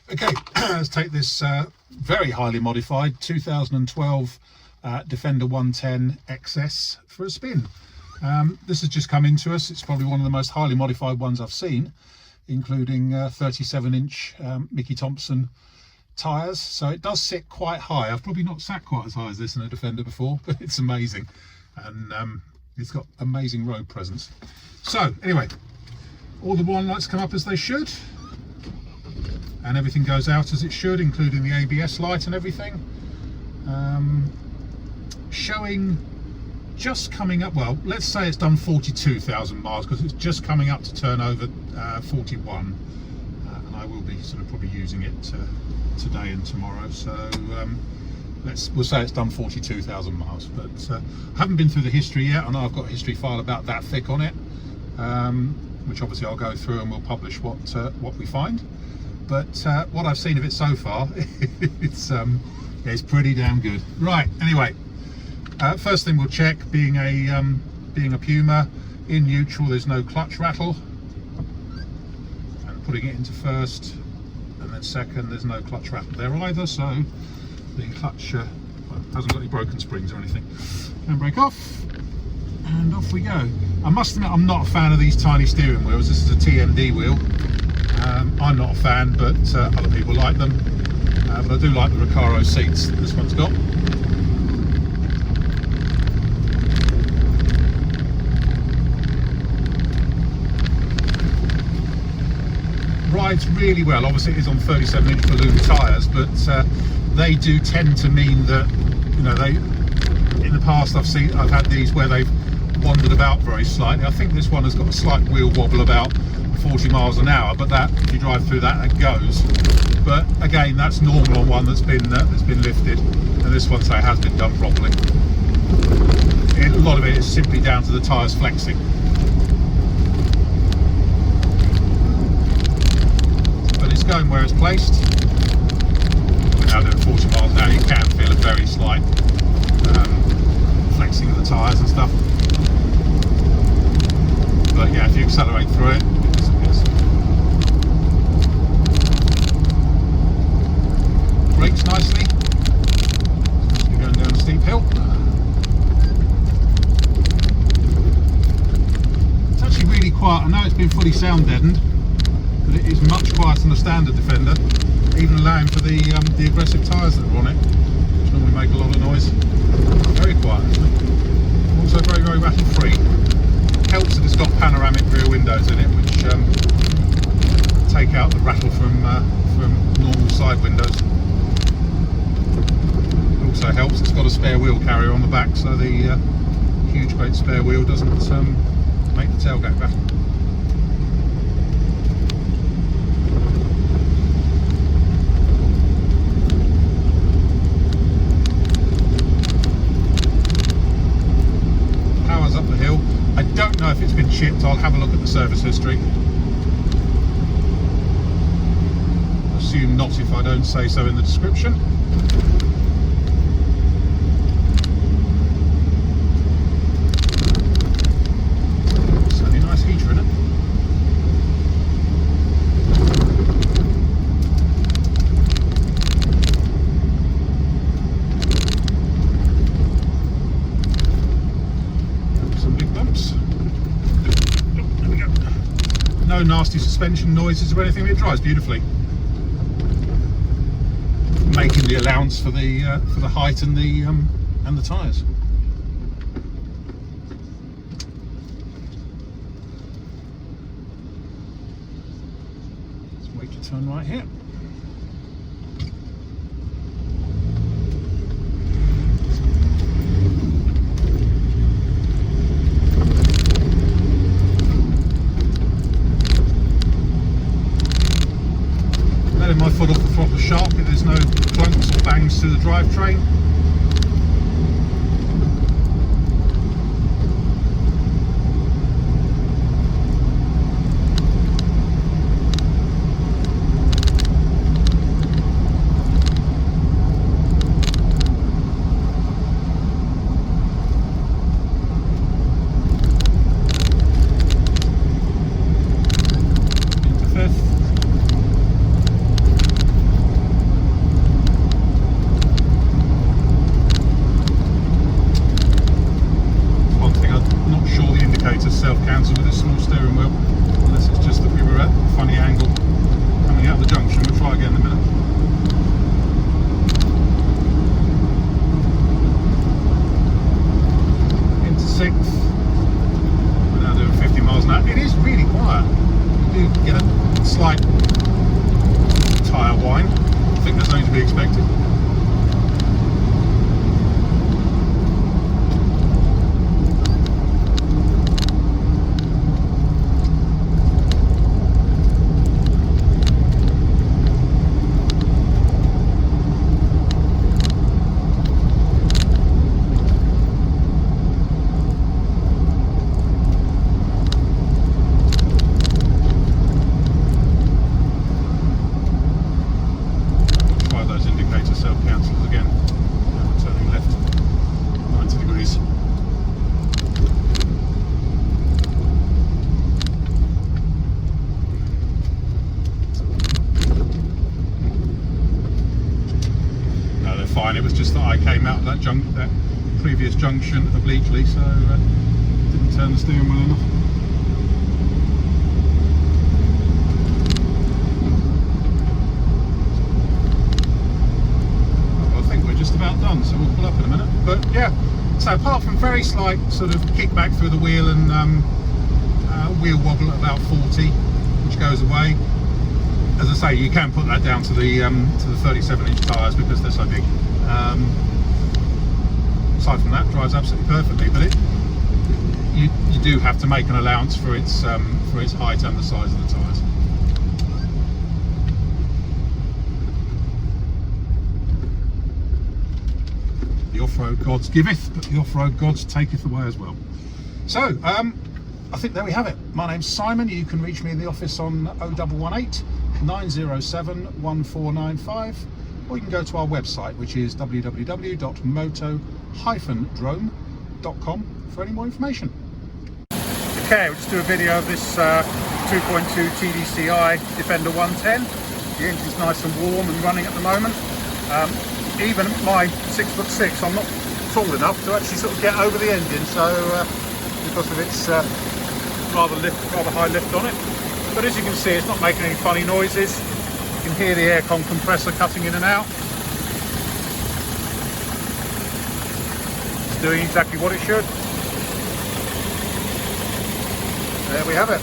Okay, let's take this very highly modified 2012 Defender 110 XS for a spin. This has just come into us. It's probably one of the most highly modified ones I've seen, including 37-inch Mickey Thompson tyres. So it does sit quite high. I've probably not sat quite as high as this in a Defender before, but it's amazing. And it's got amazing road presence. So anyway, all the warning lights come up as they should. And everything goes out as it should, including the ABS light and everything. Showing just coming up, well, let's say it's done 42,000 miles, because it's just coming up to turn over 41. And I will be sort of probably using it today and tomorrow. So we'll say it's done 42,000 miles. But I haven't been through the history yet. I know I've got a history file about that thick on it, which obviously I'll go through and we'll publish what we find. But what I've seen of it so far, it's pretty damn good. Right. Anyway, first thing we'll check, being a Puma, in neutral there's no clutch rattle, and putting it into first and then second, there's no clutch rattle there either. So the clutch hasn't got any broken springs or anything. Handbrake off, and off we go. I must admit, I'm not a fan of these tiny steering wheels. This is a TMD wheel. I'm not a fan, but other people like them. But I do like the Recaro seats that this one's got. Rides really well. Obviously it is on 37-inch balloon tyres, but they do tend to mean that, you know, in the past I've had these where they've wandered about very slightly. I think this one has got a slight wheel wobble about 40 miles an hour, but that, if you drive through that, it goes. But again, that's normal on one that's been lifted, and this one, say, has been done properly. A lot of it is simply down to the tyres flexing. But it's going where it's placed. We're now doing 40 miles an hour. You can feel a very slight flexing of the tyres and stuff. But yeah, if you accelerate through it, it disappears. Brakes nicely. You're going down a steep hill. It's actually really quiet. I know it's been fully sound deadened, but it is much quieter than the standard Defender, even allowing for the aggressive tyres that are on it, which normally make a lot of noise. Very quiet, actually. Also very, very rattle free. Helps that it's got panoramic rear windows in it, which take out the rattle from normal side windows. It also helps it's got a spare wheel carrier on the back, so the huge great spare wheel doesn't make the tailgate rattle. Power's up the hill. I don't know if it's been chipped. I'll have a look at the service history. Assume not if I don't say so in the description. Certainly nice heater in it. No nasty suspension noises or anything. It drives beautifully, making the allowance for the height and the tyres. Let's wait to turn right here. My foot off the throttle sharp if there's no clunks or bangs to the drivetrain. cancels again. Now we're turning left 90 degrees. No, they're fine. It was just that I came out of that previous junction of Leechley, so didn't turn the steering wheel enough. About done, so we'll pull up in a minute. But yeah, so apart from very slight sort of kickback through the wheel and wheel wobble at about 40, which goes away. As I say, you can put that down to the 37-inch tyres because they're so big. Aside from that, drives absolutely perfectly. But you do have to make an allowance for its height and the size of the tyres. The off-road gods giveth, but the off-road gods taketh away as well. So, I think there we have it. My name's Simon. You can reach me in the office on 0118 907 1495, or you can go to our website, which is www.moto-drone.com for any more information. Okay, we'll just do a video of this 2.2 TDCi Defender 110. The engine's nice and warm and running at the moment. Even at my 6'6", I'm not tall enough to actually sort of get over the engine, so because of its rather high lift on it. But as you can see, it's not making any funny noises. You can hear the aircon compressor cutting in and out. It's doing exactly what it should. There we have it.